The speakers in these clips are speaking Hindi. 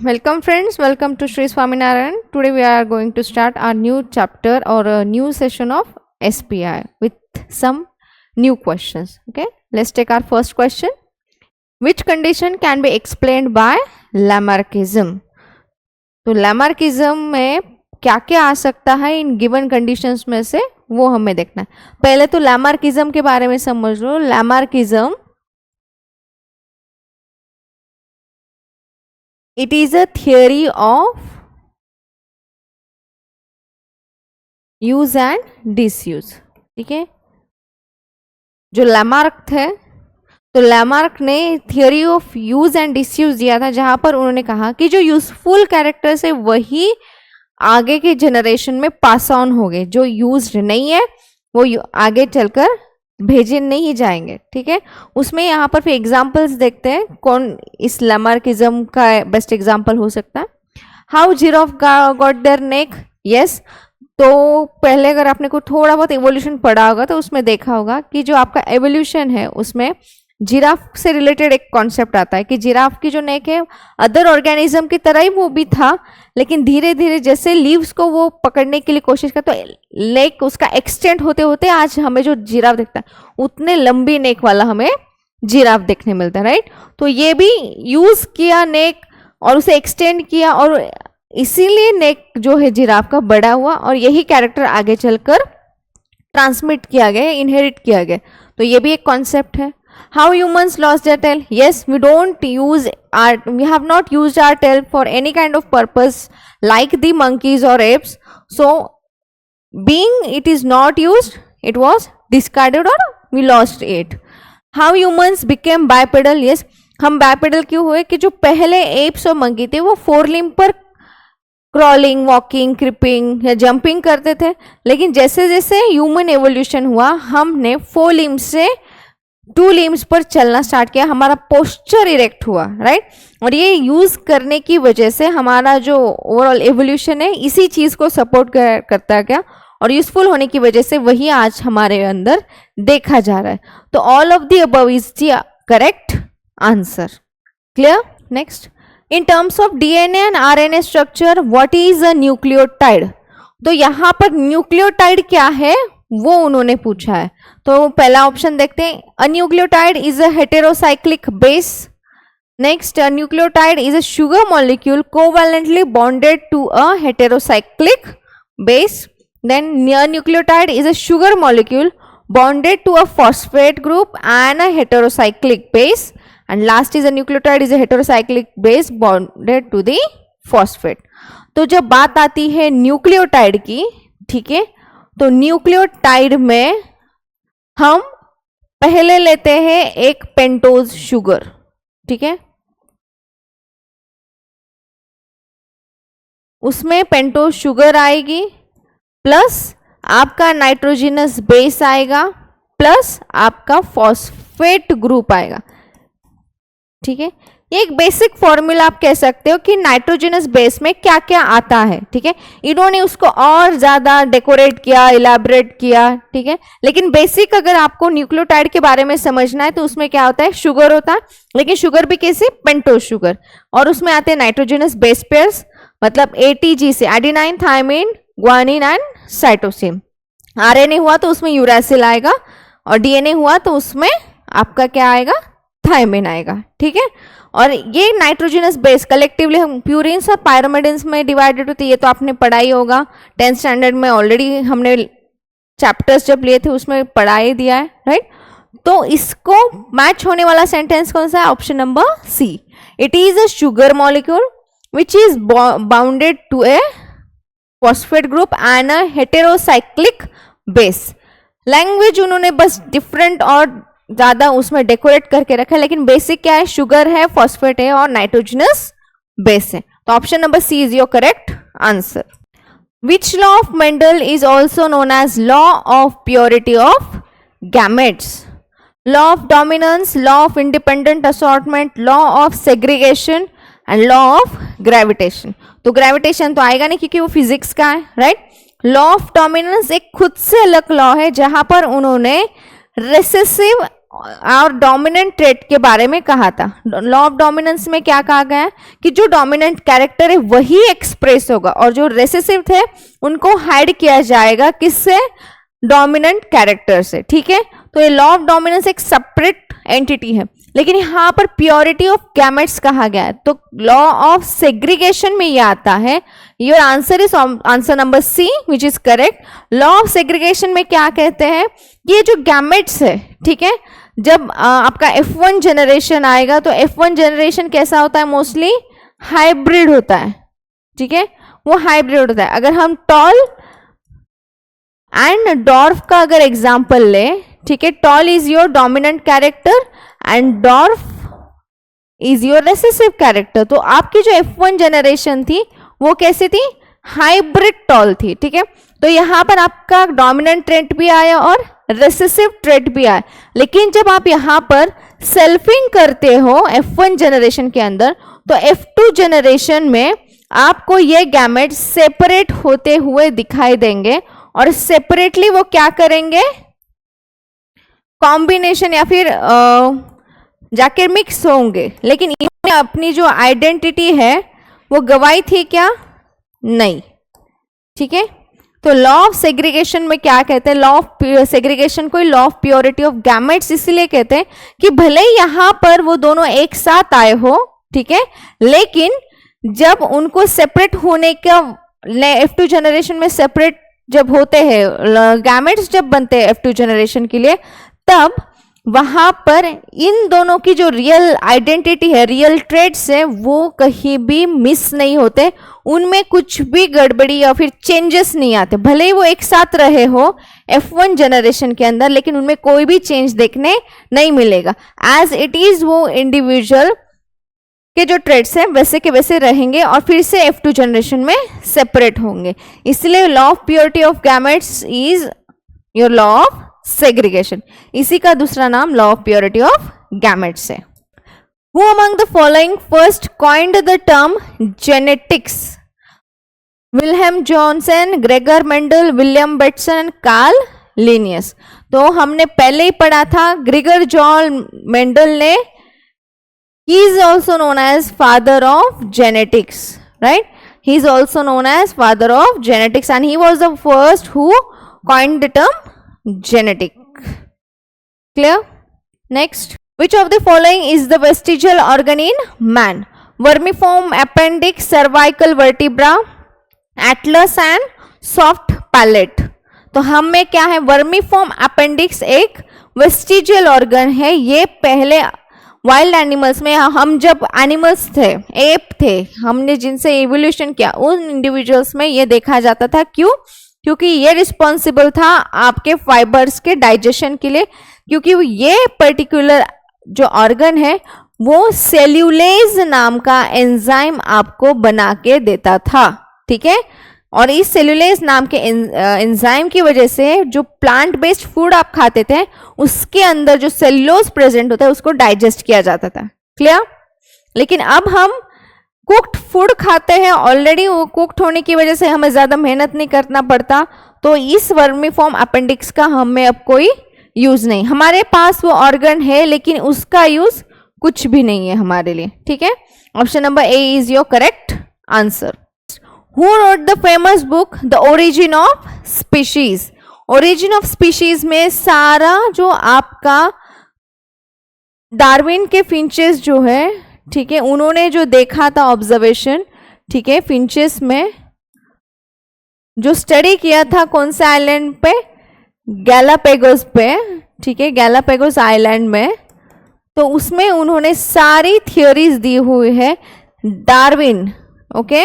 Welcome friends, welcome to Sri Swaminarayan. Today we are going to start our new chapter or a new session of SPI with some new questions. Okay, let's take our first question. Which condition can be explained by Lamarckism? तो लैमार्किज्म में क्या क्या आ सकता है इन गिवन कंडीशंस में से, वो हमें देखना है. पहले तो लैमार्किज्म के बारे में समझ लो. Lamarckism it is a theory of use and disuse. ठीक है, जो लैमार्क थे, तो लैमार्क ने theory of use and disuse दिया था, जहां पर उन्होंने कहा कि जो यूजफुल कैरेक्टर्स है वही आगे के जनरेशन में पास ऑन हो गए, जो यूज्ड नहीं है वो आगे चलकर भेजे नहीं जाएंगे. ठीक है, उसमें यहाँ पर फिर एग्जाम्पल्स देखते हैं कौन इस लैमार्किज्म का बेस्ट एग्जाम्पल हो सकता है. How giraffe got their neck. Yes, तो पहले अगर आपने को थोड़ा बहुत एवोल्यूशन पढ़ा होगा तो उसमें देखा होगा कि जो आपका एवोल्यूशन है उसमें जिराफ से रिलेटेड एक कॉन्सेप्ट आता है कि जिराफ की जो नेक है अदर ऑर्गेनिज्म की तरह ही वो भी था, लेकिन धीरे धीरे जैसे लीव्स को वो पकड़ने के लिए कोशिश करता तो नेक उसका एक्सटेंड होते होते आज हमें जो जिराफ दिखता है उतने लंबी नेक वाला हमें जिराफ देखने मिलता है. राइट, तो ये भी यूज किया नेक और उसे एक्सटेंड किया और इसीलिए नेक जो है जिराफ का बड़ा हुआ और यही कैरेक्टर आगे चलकर ट्रांसमिट किया गया, इनहेरिट किया गया. तो ये भी एक कॉन्सेप्ट है. How humans lost their tail? Yes, we have not used our tail for any kind of purpose like the monkeys or apes. So, being it is not used, it was discarded or we lost it. How humans became bipedal? Yes, हम bipedal क्यों हुए कि जो पहले apes और monkey थे वो 4 limb पर क्रॉलिंग, वॉकिंग, क्रिपिंग या जंपिंग करते थे, लेकिन जैसे जैसे ह्यूमन एवोल्यूशन हुआ हमने 4 लिम्स से 2 लिम्स पर चलना स्टार्ट किया, हमारा पोस्चर इरेक्ट हुआ. राइट, और ये यूज करने की वजह से हमारा जो ओवरऑल एवोल्यूशन है इसी चीज को सपोर्ट करता गया और यूजफुल होने की वजह से वही आज हमारे अंदर देखा जा रहा है. तो all of the above is the correct answer. Clear. Next, in terms of DNA and RNA structure what is a nucleotide. तो यहाँ पर न्यूक्लियोटाइड क्या है वो उन्होंने पूछा है. तो पहला ऑप्शन देखते हैं. A nucleotide is a heterocyclic base. Next, a nucleotide is a sugar molecule covalently bonded to a heterocyclic base. Then a nucleotide is a sugar molecule bonded to a phosphate group and a heterocyclic base. And last is a nucleotide is a heterocyclic base bonded to the phosphate. तो जब बात आती है न्यूक्लियोटाइड की, ठीक है, तो न्यूक्लियोटाइड में हम पहले लेते हैं एक पेंटोज शुगर. ठीक है, उसमें पेंटोज शुगर आएगी प्लस आपका नाइट्रोजनस बेस आएगा प्लस आपका फॉस्फेट ग्रुप आएगा. ठीक है, ये एक बेसिक फॉर्मूला आप कह सकते हो कि नाइट्रोजनस बेस में क्या क्या आता है. ठीक है, इन्होंने उसको और ज्यादा डेकोरेट किया, इलैबोरेट किया. ठीक है, लेकिन बेसिक अगर आपको न्यूक्लियोटाइड के बारे में समझना है तो उसमें क्या होता है, शुगर होता है, लेकिन शुगर भी कैसे, पेंटोज शुगर, और उसमें आते हैं नाइट्रोजनस बेस पेयर्स, मतलब एटीजी से adenine, thymine, guanine and cytosine. RNA हुआ तो उसमें यूरासिल आएगा और डीएनए हुआ तो उसमें आपका क्या आएगा, थायमिन आएगा. ठीक है, और ये नाइट्रोजनस बेस कलेक्टिवली हम प्यूरिन्स और पायरोमिडिन्स में डिवाइडेड होती है. ये तो आपने पढ़ा ही होगा 10th स्टैंडर्ड में, ऑलरेडी हमने चैप्टर्स जब लिए थे उसमें पढ़ा ही दिया है. राइट, तो इसको मैच होने वाला सेंटेंस कौन सा है, option number C. It is a sugar molecule which is bounded to a phosphate group and a heterocyclic base. Language उन्होंने बस डिफरेंट और ज्यादा उसमें डेकोरेट करके रखा है, लेकिन बेसिक क्या है, शुगर है, फॉस्फेट है और नाइट्रोजनस बेस है. तो option number C is your correct answer. Which law of Mendel is also known as law of purity of gametes. Law of dominance, law of independent assortment, law of segregation and law of gravitation. तो ग्रेविटेशन तो आएगा नहीं क्योंकि वो फिजिक्स का है. राइट, लॉ ऑफ डोमिनेंस एक खुद से अलग लॉ है जहां पर उन्होंने रेसेसिव और डोमिनेंट ट्रेट के बारे में कहा था। लॉ ऑफ डोमिनेंस में क्या कहा गया है कि जो डोमिनेंट कैरेक्टर है वही एक्सप्रेस होगा और जो रेसेसिव थे उनको हाइड किया जाएगा, किससे? डोमिनेंट कैरेक्टर से। ठीक है, तो ये लॉ ऑफ डोमिनेंस एक सेपरेट एंटिटी है, लेकिन यहाँ पर प्योरिटी ऑफ गैमेट्स कहा गया है, तो लॉ ऑफ सेग्रीगेशन में ये आता है। Your answer is answer number C which is correct. Law of segregation में क्या कहते हैं, ये जो गैमेट्स है, ठीक है, जब आपका F1 जनरेशन आएगा तो F1 जनरेशन कैसा होता है? मोस्टली हाइब्रिड होता है। ठीक है, वो हाइब्रिड होता है। अगर हम टॉल एंड डॉर्फ का अगर एग्जाम्पल ले, ठीक है, tall is your dominant character and dwarf is your recessive character. तो आपकी जो F1 जनरेशन थी वो कैसी थी? हाइब्रिड टॉल थी। ठीक है, तो यहां पर आपका डोमिनेंट ट्रेट भी आया और रेसेसिव ट्रेट भी आया, लेकिन जब आप यहां पर सेल्फिंग करते हो F1 जनरेशन के अंदर, तो F2 जनरेशन में आपको ये गैमेट सेपरेट होते हुए दिखाई देंगे और सेपरेटली वो क्या करेंगे? कॉम्बिनेशन या फिर जाके मिक्स होंगे, लेकिन इनमें अपनी जो आइडेंटिटी है वो गवाई थी क्या? नहीं। ठीक है, तो लॉ ऑफ सेग्रीगेशन में क्या कहते हैं? लॉ ऑफ सेग्रीगेशन को law of purity of gametes इसलिए कहते हैं कि भले ही यहां पर वो दोनों एक साथ आए हो, ठीक है, लेकिन जब उनको सेपरेट होने का F2 जनरेशन में सेपरेट जब होते हैं गैमेट्स, जब बनते हैं F2 जनरेशन के लिए, तब वहां पर इन दोनों की जो रियल आइडेंटिटी है, रियल ट्रेड्स है, वो कहीं भी मिस नहीं होते, उनमें कुछ भी गड़बड़ी या फिर चेंजेस नहीं आते। भले ही वो एक साथ रहे हो F1 जनरेशन के अंदर, लेकिन उनमें कोई भी चेंज देखने नहीं मिलेगा। एज इट इज वो इंडिविजुअल के जो ट्रेड्स हैं वैसे के वैसे रहेंगे और फिर से F2 जनरेशन में सेपरेट होंगे। इसलिए law of purity of gametes is your law of segregation. इसी का दूसरा नाम law of purity of gametes है। Who among the following first coined the term genetics? Wilhelm Johnson, Gregor Mendel, William Bateson, Karl Linnaeus. तो हमने पहले ही पढ़ा था, ग्रेगर जॉन मेंडल ने, he is also known as father of genetics, right? He is also known as father of genetics and he was the first who coined the term genetic. Clear? Next. Which of the following is the vestigial organ in man? Vermiform appendix, cervical vertebra, atlas and soft palate. तो हम में क्या है? वर्मीफॉर्म अपेंडिक्स एक वेस्टिजियल ऑर्गन है। ये पहले वाइल्ड एनिमल्स में, हम जब एनिमल्स थे, एप थे, हमने जिनसे इवोल्यूशन किया, उन इंडिविजुअल्स में ये देखा जाता था। क्यों? क्योंकि ये रिस्पॉन्सिबल था आपके फाइबर्स के डाइजेशन के लिए, क्योंकि ये पर्टिकुलर जो ऑर्गन है वो सेल्यूलेज नाम का एंजाइम आपको बना के देता था। ठीक है, और इस सेल्यूलेज नाम के एंजाइम की वजह से जो प्लांट बेस्ड फूड आप खाते थे उसके अंदर जो सेल्यूलोज प्रेजेंट होता है उसको डाइजेस्ट किया जाता था। क्लियर? लेकिन अब हम कुक्ड फूड खाते हैं, ऑलरेडी वो कुक्ड होने की वजह से हमें ज्यादा मेहनत नहीं करना पड़ता, तो इस वर्मीफॉर्म अपेंडिक्स का हमें अब कोई यूज नहीं। हमारे पास वो ऑर्गन है लेकिन उसका यूज कुछ भी नहीं है हमारे लिए। ठीक है, option number A is your correct answer. Who wrote the famous book The Origin of Species? Origin of Species में सारा जो आपका डार्विन के फिंचेस जो है, ठीक है, उन्होंने जो देखा था ऑब्जर्वेशन, ठीक है, फिंचेस में जो स्टडी किया था कौन से आइलैंड पे? गैलापेगोस पे। ठीक है, गैलापेगोस आइलैंड में, तो उसमें उन्होंने सारी थियोरीज दी हुई है। Darwin, okay,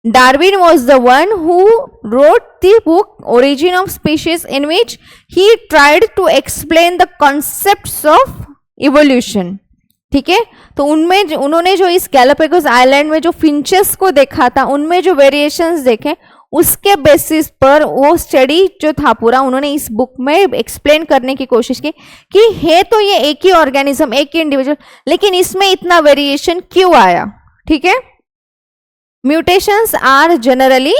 Darwin was the one who wrote the book Origin of Species, in which he tried to explain the concepts of evolution. ठीक है, तो उनमें उन्होंने जो इस गैलापेगोस आइलैंड में जो फिंचेस को देखा था, उनमें जो वेरिएशंस देखे, उसके बेसिस पर वो स्टडी जो था पूरा उन्होंने इस बुक में एक्सप्लेन करने की कोशिश की कि है तो ये एक ही ऑर्गेनिज्म, एक ही इंडिविजुअल, लेकिन इसमें इतना वेरिएशन क्यों आया। ठीक है, Mutations are generally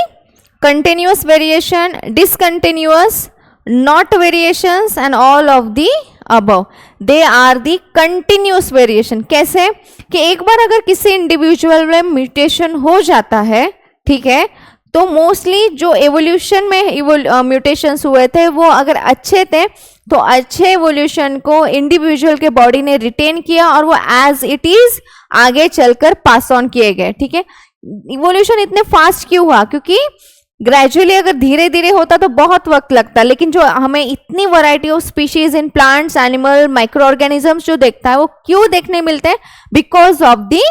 continuous variation, discontinuous, not variations and all of the above, they are the continuous variation. कैसे कि एक बार अगर किसी इंडिविजुअल में म्यूटेशन हो जाता है, ठीक है, तो मोस्टली जो एवोल्यूशन में म्यूटेशंस हुए थे वो अगर अच्छे थे तो अच्छे एवोल्यूशन को इंडिविजुअल के बॉडी ने रिटेन किया और वो एज इट इज आगे चलकर पास ऑन किए गए, ठीक है। इवोल्यूशन इतने फास्ट क्यों हुआ? क्योंकि ग्रेजुअली अगर धीरे धीरे होता तो बहुत वक्त लगता, लेकिन जो हमें इतनी variety of species in plants, animal, micro organisms जो देखता है वो क्यों देखने मिलते हैं? Because of the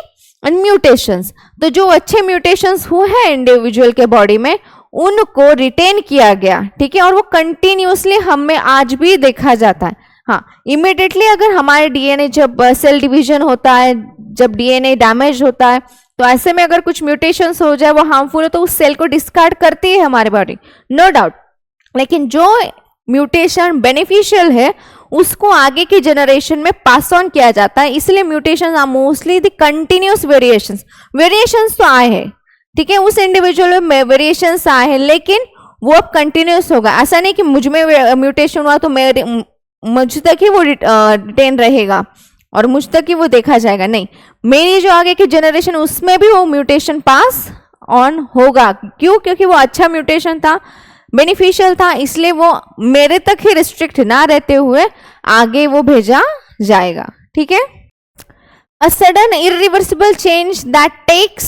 mutations. तो जो अच्छे म्यूटेशंस हुए हैं इंडिविजुअल के बॉडी में उनको रिटेन किया गया, ठीक है, और वो कंटिन्यूसली हमें आज भी देखा जाता है। हाँ, इमिडिएटली अगर हमारे डीएनए जब सेल डिवीजन होता है, जब डीएनए डैमेज होता है, तो ऐसे में अगर कुछ म्यूटेशंस हो जाए वो हार्मफुल है तो उस सेल को डिस्कार्ड करती है हमारी बॉडी, नो डाउट। लेकिन जो म्यूटेशन बेनिफिशियल है उसको आगे की जनरेशन में पास ऑन किया जाता है, इसलिए mutation are mostly the continuous variations तो आए हैं, ठीक है, उस इंडिविजुअल में वेरिएशंस आए हैं, लेकिन वो अब कंटिन्यूस होगा। ऐसा नहीं कि मुझ में म्यूटेशन हुआ तो मुझ तक ही वो रिटेन रहेगा और मुझ तक ही वो देखा जाएगा, नहीं, मेरी जो आगे की जनरेशन उसमें भी वो म्यूटेशन पास ऑन होगा। क्यों? क्योंकि वो अच्छा म्यूटेशन था, बेनिफिशियल था, इसलिए वो मेरे तक ही रिस्ट्रिक्ट ना रहते हुए आगे वो भेजा जाएगा, ठीक है। A sudden irreversible change that takes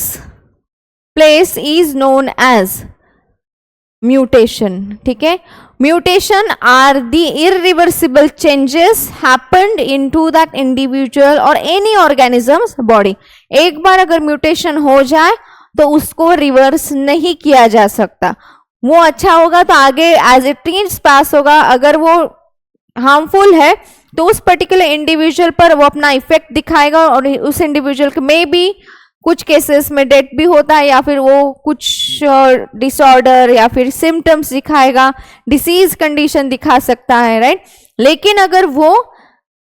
place is known as mutation, ठीक है। Mutation are the irreversible changes happened into that individual और एनी ऑर्गेनिजम्स बॉडी। एक बार अगर म्यूटेशन हो जाए तो उसको रिवर्स नहीं किया जा सकता। वो अच्छा होगा तो आगे एज इट इज पास होगा, अगर वो हार्मफुल है तो उस पर्टिकुलर इंडिविजुअल पर वो अपना इफेक्ट दिखाएगा और उस इंडिविजुअल के मे बी कुछ केसेस में डेथ भी होता है, या फिर वो कुछ डिसऑर्डर या फिर सिम्टम्स दिखाएगा, डिसीज कंडीशन दिखा सकता है, राइट। लेकिन अगर वो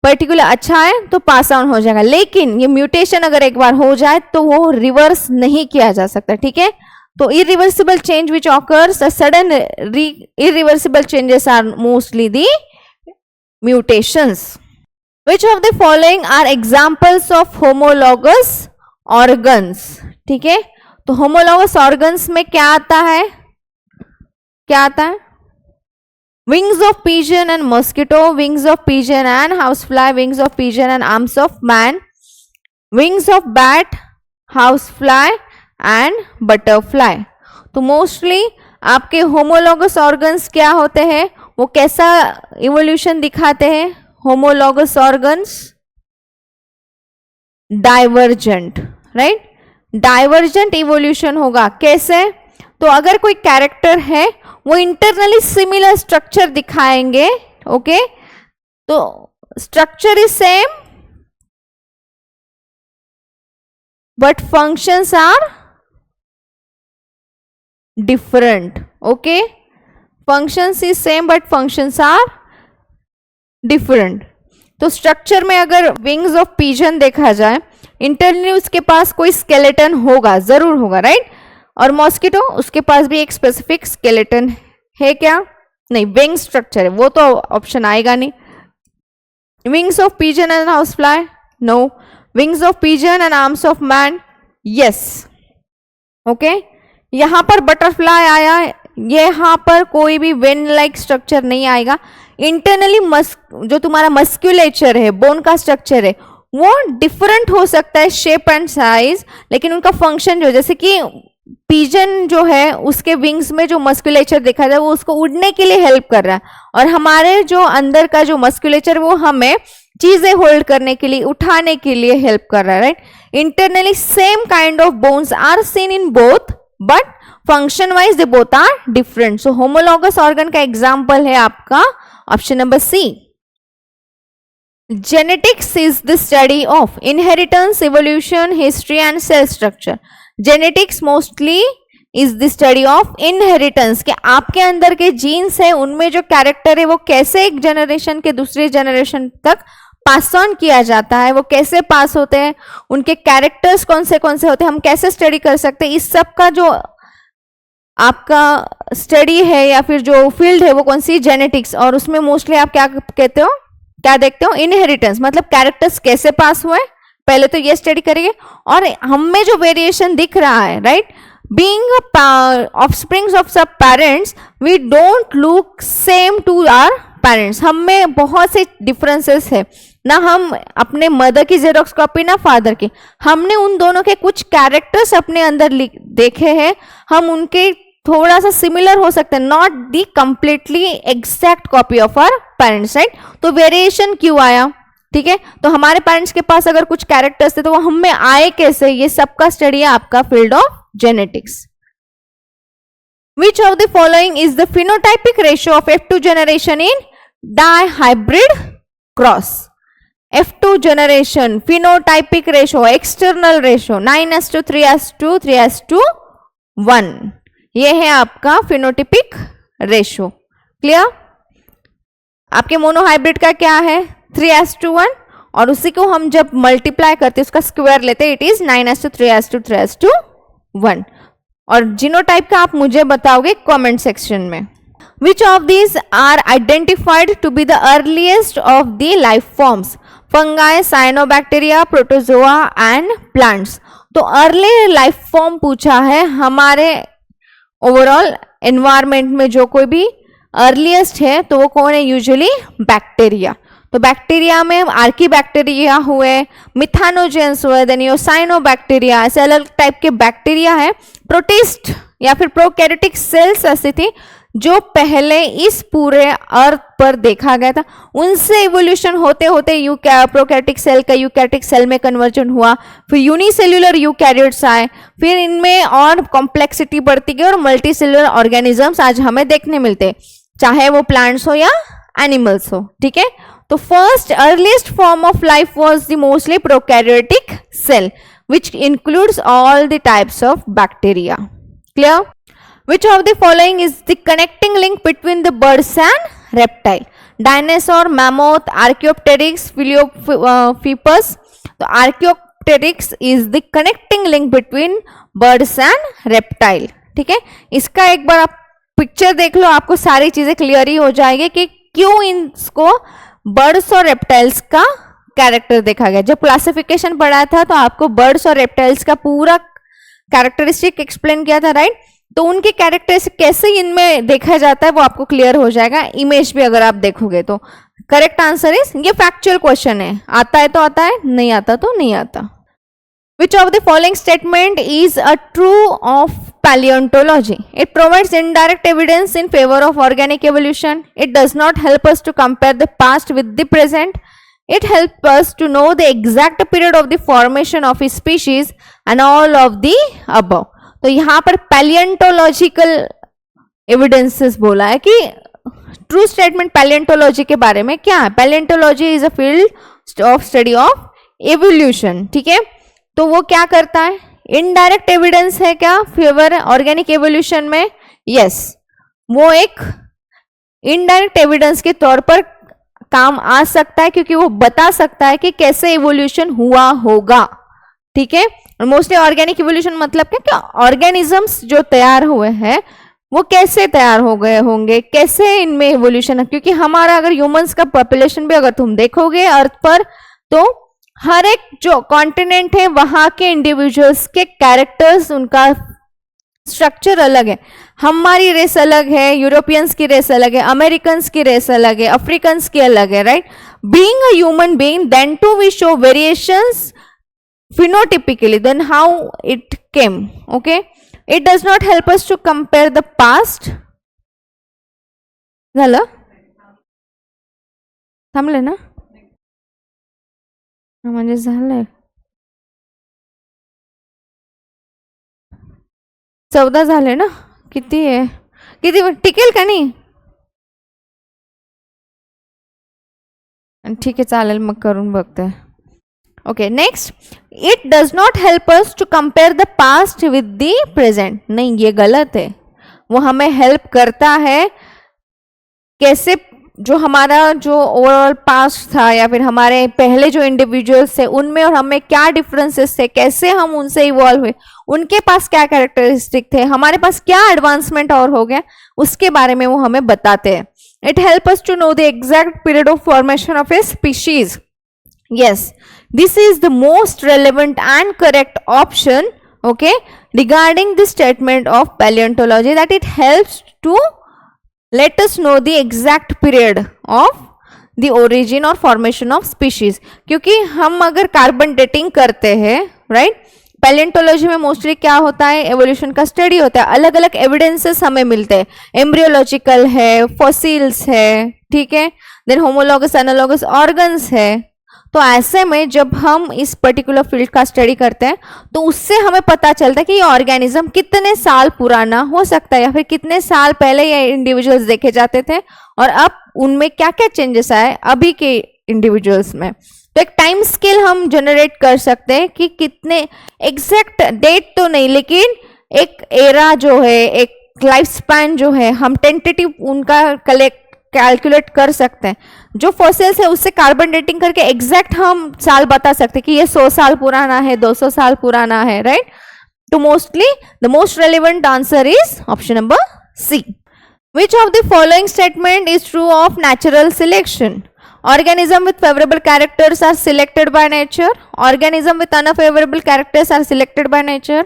पर्टिकुलर अच्छा है तो पास ऑन हो जाएगा, लेकिन ये म्यूटेशन अगर एक बार हो जाए तो वो रिवर्स नहीं किया जा सकता, ठीक है। तो irreversible change which occurs, a sudden irreversible changes are mostly the mutations. Which of the following are examples of homologous organs? ठीक है, तो homologous organs में क्या आता है? क्या आता है? Wings of pigeon and mosquito, wings of pigeon and housefly, wings of pigeon and arms of man, wings of bat, housefly and butterfly. तो मोस्टली आपके होमोलॉगस ऑर्गन्स क्या होते हैं, वो कैसा इवोल्यूशन दिखाते हैं? Homologous organs divergent, right, divergent evolution होगा। कैसे? तो अगर कोई कैरेक्टर है वो इंटरनली सिमिलर स्ट्रक्चर दिखाएंगे, ओके, तो structure is same but functions are different, okay, functions is same but functions are different। तो स्ट्रक्चर में अगर विंग्स ऑफ पिजन देखा जाए, इंटरनली उसके पास कोई स्केलेटन होगा, जरूर होगा, राइट। और मॉस्किटो उसके पास भी एक स्पेसिफिक स्केलेटन है क्या? नहीं, विंग स्ट्रक्चर है, वो तो ऑप्शन आएगा नहीं। Wings of pigeon and housefly, no. Wings of pigeon and arms of man, yes, okay. यहां पर बटरफ्लाई आया, यहां पर कोई भी वेन लाइक स्ट्रक्चर नहीं आएगा। इंटरनली जो तुम्हारा मस्क्यूलेचर है, बोन का स्ट्रक्चर है, वो डिफरेंट हो सकता है शेप एंड साइज, लेकिन उनका फंक्शन जो, जैसे कि पिजन जो है उसके विंग्स में जो मस्क्यूलेचर देखा जाए वो उसको उड़ने के लिए हेल्प कर रहा है, और हमारे जो अंदर का जो मस्क्यूलेचर वो हमें चीजें होल्ड करने के लिए, उठाने के लिए हेल्प कर रहा है, right. Internally same kind of bones are seen in both but function wise they both are different. So homologous organ का एग्जाम्पल है आपका option number C. Genetics is the study of inheritance, evolution, history and cell structure. Genetics mostly is the study of inheritance, कि आपके अंदर के जीन्स है उनमें जो कैरेक्टर है वो कैसे एक जनरेशन के दूसरे जनरेशन तक पास ऑन किया जाता है, वो कैसे पास होते हैं, उनके कैरेक्टर्स कौन से होते हैं, हम कैसे स्टडी कर सकते हैं, इस सब का जो आपका स्टडी है या फिर जो फील्ड है वो कौन सी? जेनेटिक्स। और उसमें मोस्टली आप क्या कहते हो? क्या देखते हो, इनहेरिटेंस, मतलब कैरेक्टर्स कैसे पास हुए, पहले तो ये स्टडी करेंगे। और हम में जो वेरिएशन दिख रहा है, राइट, बीइंग ऑफस्प्रिंग्स ऑफ सब parents we don't look same to our parents. हम में बहुत से डिफरेंसेस है ना, हम अपने मदर की जेरोक्स कॉपी ना फादर की, हमने उन दोनों के कुछ कैरेक्टर्स अपने अंदर देखे हैं, हम उनके थोड़ा सा सिमिलर हो सकते हैं, not the completely exact copy of our parents, right. तो वेरिएशन क्यों आया, ठीक है, तो हमारे पेरेंट्स के पास अगर कुछ कैरेक्टर्स थे तो वो हम में आए कैसे, ये सबका स्टडी है आपका field of genetics. Which of the following is the phenotypic ratio of F2 generation in dihybrid cross? F2 generation phenotypic ratio, external ratio 9:3:2 3:1, ये है आपका phenotypic ratio। क्लियर? आपके मोनोहाइब्रिड का क्या है 3:1, और उसी को हम जब मल्टीप्लाई करते हैं उसका स्क्वायर लेते हैं, इट इज 9:3:2 3:1। और जीनोटाइप का आप मुझे बताओगे कमेंट सेक्शन में। Which of these are identified to be the earliest of the life forms, fungi, cyanobacteria, protozoa and plants. तो अर्ली लाइफ फॉर्म पूछा है, हमारे ओवरऑल एनवायरमेंट में जो कोई भी अर्लीस्ट है तो वो कौन है, यूजुअली बैक्टीरिया। तो बैक्टीरिया में आर्की बैक्टीरिया हुए, मिथानोजेंस हुए, देन यो साइनोबैक्टीरिया, ऐसे अलग टाइप के बैक्टीरिया है। प्रोटिस्ट या फिर प्रोकैरियोटिक सेल्स ऐसी थी जो पहले इस पूरे अर्थ पर देखा गया था, उनसे इवोल्यूशन होते होते प्रोकैरियोटिक सेल का यूकैरियोटिक सेल में कन्वर्जन हुआ, फिर यूनिसेल्युलर यूकैरियोट्स आए, फिर इनमें और कॉम्प्लेक्सिटी बढ़ती गई और मल्टी सेल्युलर ऑर्गेनिजम्स आज हमें देखने मिलते, चाहे वो प्लांट्स हो या एनिमल्स हो, ठीक है। तो first earliest form of life was the mostly prokaryotic cell which includes all the types of bacteria. Clear? Which of the following is the connecting link between the birds and reptile? Dinosaur, mammoth, Archaeopteryx, Philiophoebus. So Archaeopteryx is the connecting link between birds and reptile. ठीक है, इसका एक बार आप पिक्चर देख लो, आपको सारी चीजें क्लियर ही हो जाएगी कि क्यों इसको बर्ड्स और रेप्टाइल्स का कैरेक्टर देखा गया। जब क्लासिफिकेशन पढ़ा था तो आपको बर्ड्स और रेप्टाइल्स का पूरा कैरेक्टरिस्टिक एक्सप्लेन किया था, राइट। तो उनके कैरेक्टरिस्टिक कैसे इनमें देखा जाता है वो आपको क्लियर हो जाएगा, इमेज भी अगर आप देखोगे तो। करेक्ट आंसर इज, ये फैक्चुअल क्वेश्चन है, आता है तो आता है, नहीं आता तो नहीं आता। Which of the following statement is a true of paleontology? It provides indirect evidence in favor of organic evolution. It does not help us to compare the past with the present. It helps us to know the exact period of the formation of a species and all of the above. तो यहाँ पर पैलियंटोलॉजिकल एविडेंसेस बोला है कि ट्रू स्टेटमेंट पैलियंटोलॉजी के बारे में क्या है। Palaeontology is a field of study of evolution, ठीक है। तो वो क्या करता है, इनडायरेक्ट एविडेंस है क्या फेवर ऑर्गेनिक एवोल्यूशन में, यस, वो एक इनडायरेक्ट एविडेंस के तौर पर काम आ सकता है क्योंकि वो बता सकता है कि कैसे इवोल्यूशन हुआ होगा, ठीक है। और मोस्टली ऑर्गेनिक इवोल्यूशन मतलब क्या, ऑर्गेनिजम्स जो तैयार हुए हैं वो कैसे तैयार हो गए होंगे, कैसे इनमें इवोल्यूशन है। क्योंकि हमारा अगर ह्यूमंस का पॉपुलेशन भी अगर तुम देखोगे अर्थ पर, तो हर एक जो कॉन्टिनेंट है वहां के इंडिविजुअल्स के कैरेक्टर्स, उनका स्ट्रक्चर अलग है। हमारी रेस अलग है, यूरोपियंस की रेस अलग है, अमेरिकन्स की रेस अलग है, अफ्रीकन्स की अलग है, right. Being a human being, then too we show variations phenotypically, then how it came, okay. It does not help us to compare the past. झालं, थांबले ना, म्हणजे झालंय 14 झाले ना, किती आहे, किती टिकेल का नाही, ठीक आहे चालेल, मग करून बघते। Okay, next, it does not help us to compare the past with the present. नहीं, ये गलत है, वो हमें हेल्प करता है कैसे जो हमारा जो ओवरऑल पास्ट था या फिर हमारे पहले जो इंडिविजुअल्स थे उनमें और हमें क्या डिफरेंसेस थे, कैसे हम उनसे इवॉल्व हुए, उनके पास क्या कैरेक्टरिस्टिक थे, हमारे पास क्या एडवांसमेंट और हो गया, उसके बारे में वो हमें बताते हैं। It helps us to know the exact period of formation of a species. Yes, this is the most relevant and correct option, okay, regarding the statement of paleontology, that it helps to let us know the exact period of the origin or formation of species. क्योंकि हम अगर कार्बन डेटिंग करते हैं, राइट, पैलेंटोलॉजी में मोस्टली क्या होता है, एवोल्यूशन का स्टडी होता है, अलग अलग एविडेंसेस हमें मिलते हैं, एम्ब्रियोलॉजिकल है, फॉसिल्स है, ठीक है, देन होमोलॉगस एनालॉगस ऑर्गन्स है. तो ऐसे में जब हम इस पर्टिकुलर फील्ड का स्टडी करते हैं तो उससे हमें पता चलता है कि ये ऑर्गेनिज्म कितने साल पुराना हो सकता है, या फिर कितने साल पहले ये इंडिविजुअल्स देखे जाते थे और अब उनमें क्या क्या चेंजेस आए अभी के इंडिविजुअल्स में. तो एक टाइम स्केल हम जनरेट कर सकते हैं कि कितने, एग्जैक्ट डेट तो नहीं, लेकिन एक एरा जो है, एक लाइफ स्पैन जो है, हम टेंटेटिव उनका कैलकुलेट कर सकते हैं. जो फॉसिल्स है उससे कार्बन डेटिंग करके एग्जैक्ट हम साल बता सकते हैं कि ये 100 साल पुराना है, 200 साल पुराना है, राइट. तो mostly the most relevant answer is option number C. Which of the following statement is true of natural selection? Organism with favorable characters are selected by nature. Organism with unfavorable characters are selected by nature.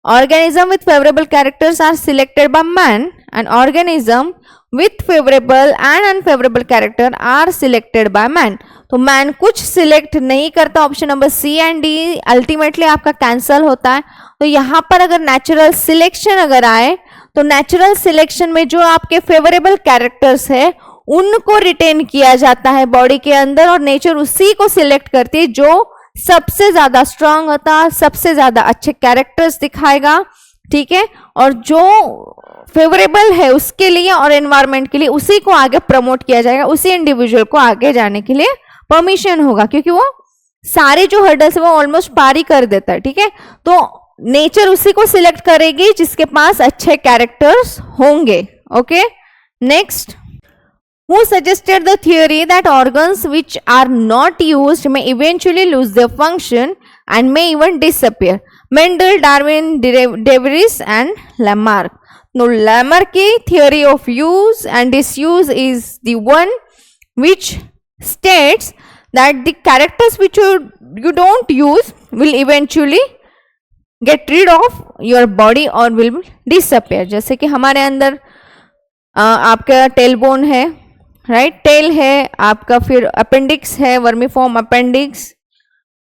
Organism with favorable characters are selected by man. And organism with favorable and unfavorable character are selected by man. तो man कुछ सिलेक्ट नहीं करता. Option number C and D ultimately आपका कैंसल होता है. तो यहाँ पर अगर नेचुरल सिलेक्शन अगर आए तो नेचुरल सिलेक्शन में जो आपके फेवरेबल कैरेक्टर्स है उनको रिटेन किया जाता है बॉडी के अंदर, और नेचर उसी को सिलेक्ट करती है जो सबसे ज्यादा स्ट्रांग होता, सबसे ज्यादा अच्छे कैरेक्टर्स दिखाएगा, ठीक है, और जो फेवरेबल है उसके लिए और एनवायरमेंट के लिए उसी को आगे प्रमोट किया जाएगा, उसी इंडिविजुअल को आगे जाने के लिए परमिशन होगा, क्योंकि वो सारे जो हर्डल्स है वो ऑलमोस्ट पार ही कर देता है, ठीक है. तो नेचर उसी को सिलेक्ट करेगी जिसके पास अच्छे कैरेक्टर्स होंगे. Okay, next. Who suggested the theory that organs which are not used may eventually lose their function and may even disappear? Mendel, Darwin, De Vries and Lamarck. Now, Lamarck's theory of use and disuse is the one which states that the characters which you don't use will eventually get rid of your body or will disappear. जैसे कि हमारे अंदर आपका टेल बोन है, राइट, टेल है आपका, फिर अपेंडिक्स है, vermiform appendix.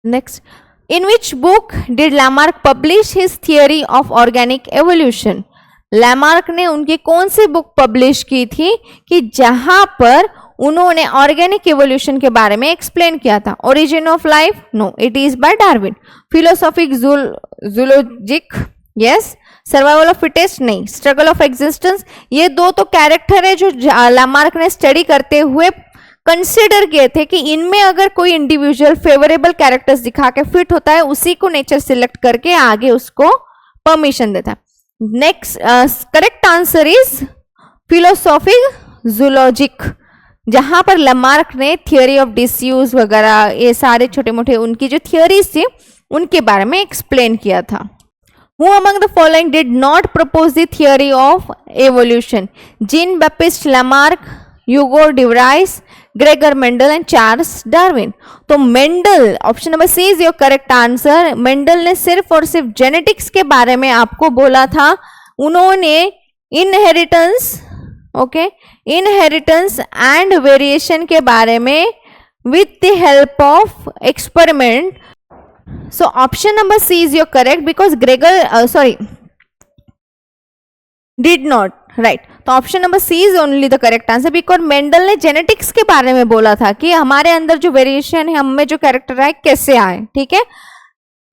Next. In which book did Lamarck publish his theory of organic evolution? Lamarck ने उनकी कौन सी बुक पब्लिश की थी कि जहां पर उन्होंने ऑर्गेनिक एवोल्यूशन के बारे में एक्सप्लेन किया था? Origin of life? No, it is by Darwin. Philosophic zoologic? Yes. Survival of fittest? नहीं. Struggle of existence? ये दो तो कैरेक्टर है जो लैमार्क ने स्टडी करते हुए कंसिडर किए थे कि इनमें अगर कोई इंडिविजुअल फेवरेबल कैरेक्टर्स दिखा के फिट होता है, उसी को नेचर सिलेक्ट करके आगे उसको परमिशन देता है. Next correct answer is philosophic zoologic, जहां पर लैमार्क ने थियोरी ऑफ डिसयूज वगैरह ये सारे छोटे मोटे उनकी जो थियोरीज थी उनके बारे में एक्सप्लेन किया था. Who among the following did not propose the theory of evolution? Jean-Baptiste Lamarck, Hugo de Vries, Gregor Mendel and Charles Darwin. तो Mendel, option number C is your correct answer. Mendel ने सिर्फ और सिर्फ जेनेटिक्स के बारे में आपको बोला था. उन्होंने inheritance, okay, inheritance and variation के बारे में with the help of experiment. So option number C is your correct because Gregor did not, right. तो option number C is only the correct answer because Mendel ने जेनेटिक्स के बारे में बोला था कि हमारे अंदर जो वेरिएशन है, हमें जो कैरेक्टर आए कैसे आए, ठीक है.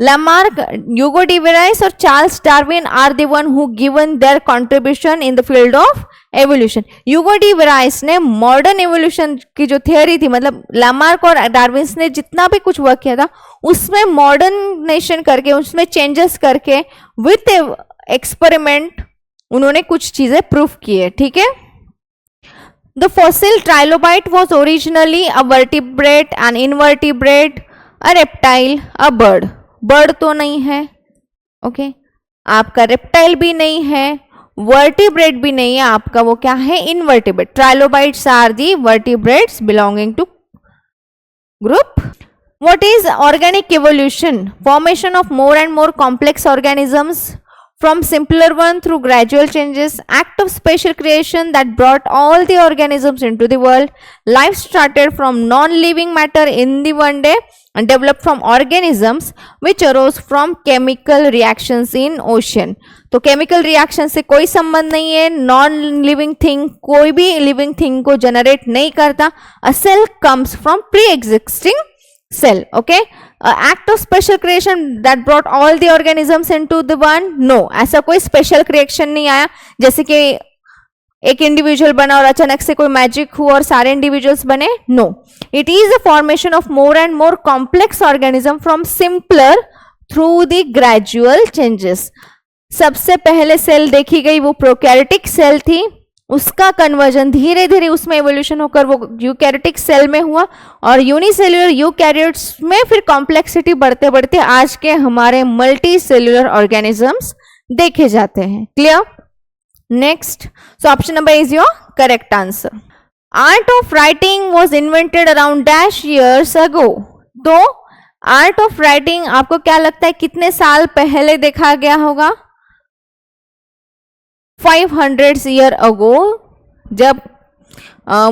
Lamarck, Hugo de Vries और Charles Darwin are the one who given their contribution in the field of evolution. Hugo de Vries ने मॉडर्न एवोल्यूशन की जो थियोरी थी, मतलब लामार्क और डार्विन ने जितना भी कुछ वर्क किया था उसमें मॉडर्नेशन करके, उसमें चेंजेस करके विथ एक्सपेरिमेंट उन्होंने कुछ चीजें प्रूफ की है, ठीक है. The fossil trilobite was originally a vertebrate, an invertebrate, a reptile, a bird. Bird तो नहीं है, ओके, आपका रेप्टाइल भी नहीं है, वर्टिब्रेट भी नहीं है आपका, वो क्या है, invertebrate. Trilobites are the vertebrates belonging to group. What is organic evolution? Formation of more and more complex organisms from simpler one through gradual changes, act of special creation that brought all the organisms into the world. Life started from non-living matter in the one day and developed from organisms which arose from chemical reactions in ocean. तो केमिकल रिएक्शन से कोई संबंध नहीं है. नॉन लिविंग थिंग कोई भी लिविंग थिंग को जनरेट नहीं करता. A cell comes from pre existing cell. Okay. Act of special creation that brought all the organisms into the one. No, ऐसा कोई स्पेशल क्रिएशन नहीं आया जैसे कि एक इंडिविजुअल बना और अचानक से कोई मैजिक हुआ और सारे इंडिविजुअल्स बने. No, it is a formation of more and more complex organism from simpler through the gradual changes. सबसे पहले सेल देखी गई वो प्रोकैरियोटिक सेल थी, उसका कन्वर्जन धीरे धीरे उसमें एवोल्यूशन होकर वो यूकैरियोटिक सेल में हुआ और यूनिसेल्युलर यूकैरियोट्स में फिर कॉम्प्लेक्सिटी बढ़ते बढ़ते आज के हमारे मल्टी सेल्युलर ऑर्गेनिजम्स देखे जाते हैं. Clear? Next, so option number is your correct answer. Art of writing was invented around dash years ago. तो आर्ट ऑफ राइटिंग आपको क्या लगता है कितने साल पहले देखा गया होगा? 500 ईयर अगो, जब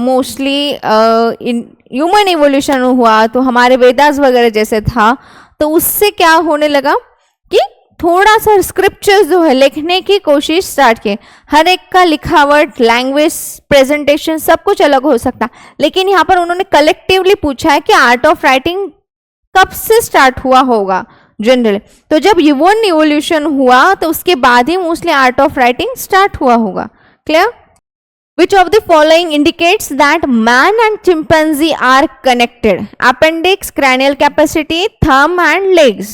मोस्टली ह्यूमन इवोल्यूशन हुआ तो हमारे वेदास वगैरह जैसे था, तो उससे क्या होने लगा कि थोड़ा सा स्क्रिप्चर्स जो है लिखने की कोशिश स्टार्ट किए. हर एक का लिखावट, लैंग्वेज, प्रेजेंटेशन सब कुछ अलग हो सकता, लेकिन यहाँ पर उन्होंने कलेक्टिवली पूछा है कि आर्ट ऑफ राइटिंग कब से स्टार्ट हुआ होगा जनरली. तो जब ह्यूमन इवोल्यूशन हुआ तो उसके बाद ही mostly art of writing start हुआ होगा. Clear? Which of the following indicates that man and chimpanzee are connected? Appendix, cranial capacity, thumb and legs.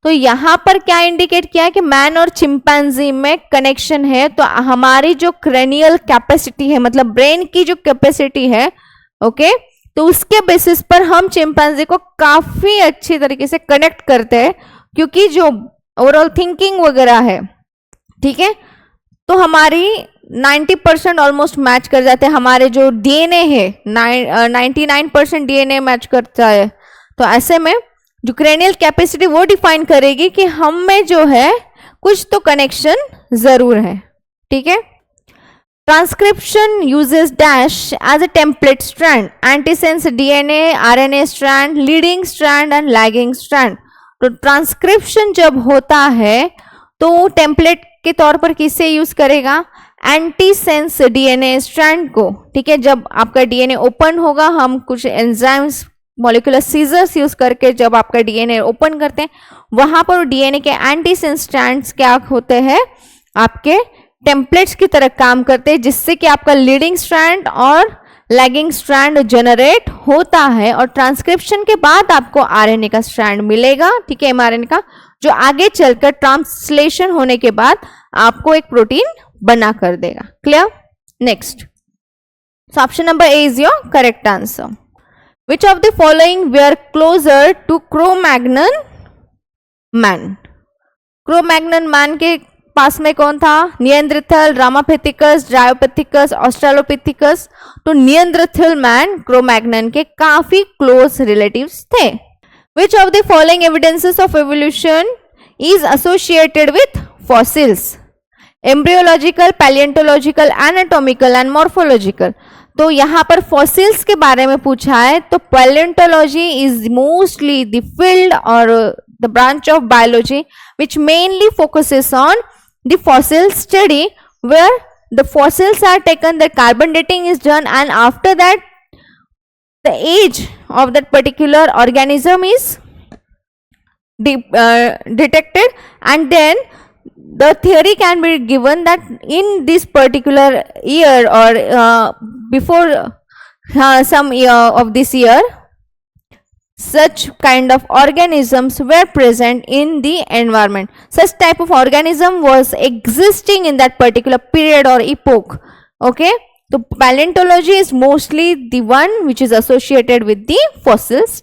तो यहाँ पर क्या इंडिकेट किया कि मैन और चिंपैंजी में कनेक्शन है. तो हमारी जो क्रेनियल कैपेसिटी है, मतलब ब्रेन की जो कैपेसिटी है, ओके, तो उसके बेसिस पर हम चिंपैंजी को काफी अच्छी तरीके से कनेक्ट करते हैं, क्योंकि जो ओवरऑल थिंकिंग वगैरह है, ठीक है, तो हमारी 90% ऑलमोस्ट मैच कर जाते हैं. हमारे जो डीएनए है 99% डीएनए मैच करता है. तो ऐसे में जो क्रेनियल कैपेसिटी वो डिफाइन करेगी कि हम में जो है कुछ तो कनेक्शन जरूर है. ठीक है. Transcription uses dash as a template strand, antisense DNA, RNA strand, leading strand and lagging strand. तो ट्रांसक्रिप्शन जब होता है तो टेम्पलेट के तौर पर किसे यूज करेगा? एंटीसेंस डीएनए स्ट्रैंड को. ठीक है. जब आपका डीएनए ओपन होगा, हम कुछ एंजाइम्स, मॉलिक्यूलर सीजर्स यूज करके जब आपका डीएनए ओपन करते हैं, वहां पर डीएनए के एंटीसेंस स्ट्रैंड्स क्या होते हैं? आपके टेम्पलेट्स की तरह काम करते हैं, जिससे कि आपका लीडिंग स्ट्रैंड और लैगिंग स्ट्रैंड जनरेट होता है. और ट्रांसक्रिप्शन के बाद आपको आरएनए का स्ट्रैंड मिलेगा. ठीक है. एमआरएनए का, जो आगे चलकर ट्रांसलेशन होने के बाद आपको एक प्रोटीन बना कर देगा. Clear? Next, so option number A is your correct answer. Which of the following were closer to Cro-Magnon man? Cro-Magnon man के पास में कौन था? Neanderthal, Ramapithecus, Dryopithecus, Australopithecus. तो निएंद्रथल मैन क्रो-मैग्नन के काफी क्लोज रिलेटिव्स थे. Which of the following evidences of evolution is associated with fossils? Embryological, palaeontological, anatomical and morphological. तो यहाँ पर फॉसिल्स के बारे में पूछा है. तो पैलिएंटोलॉजी इज मोस्टली द फील्ड और the branch of biology which mainly focuses on the fossil study, where the fossils are taken, the carbon dating is done, and after that the age of that particular organism is detected, and then the theory can be given that in this particular year or before some year of this year, such kind of organisms were present in the environment. Such type of organism was existing in that particular period or epoch. Okay. So paleontology is mostly the one which is associated with the fossils.